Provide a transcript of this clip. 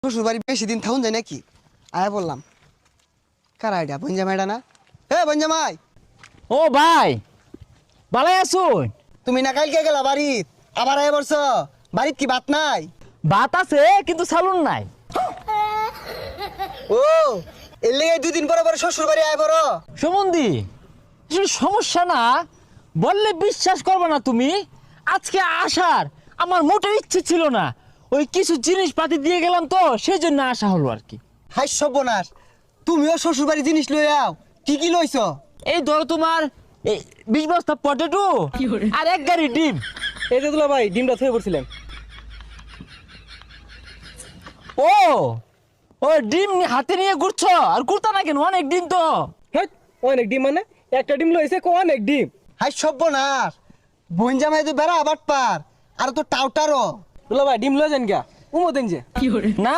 শ্বশুর বাড়ি বেশি দিন থাকুন যায় নাকি? আয়া বললাম কার আইডিয়া বঞ্জামাইডা না? হে বঞ্জামাই, ও ভাই ভালাই আছুন? তুমি না কালকে গেলা বাড়িত, আবার আয়া বলছ বাড়িত কি ভাত নাই? ভাত আছে কিন্তু চালুন নাই। ও এর লেগে 2 দিন পরে পরে শ্বশুর বাড়ি আয় বড়। সুমন্দি, আসলে সমস্যা না বললে বিশ্বাস করবে না তুমি। আজকে আসার আমার মোটের ইচ্ছে ছিল না, ওই কিছু জিনিসপাতি দিয়ে গেলাম তো সেই জন্য আসা হলো আর কি। হাই সর্বনাশ, তুমিও শ্বশুর বাড়ি জিনিস লই আও। কি কি লইছ? এই ধরো তোমার এই 20 বস্তা পটেটো আর 1 গাড়ি ডিম। এই যে দুলা ভাই ডিমটা থয়ে পড়ছিলেন। ও ও ডিম হাতে নিয়ে ঘুরছো? আর ঘুরতা না কেন? অনেক ডিম তো। হ্যাঁ, অনেক ডিম মানে একটা ডিম লইছে অনেক ডিম। হাই সর্বনাশ, বঞ্জামাই তো বেড়া আবার পার আর তো টাউটারও। দুলা ভাই ডিম লয়ে যান গা উমো দেন যে। না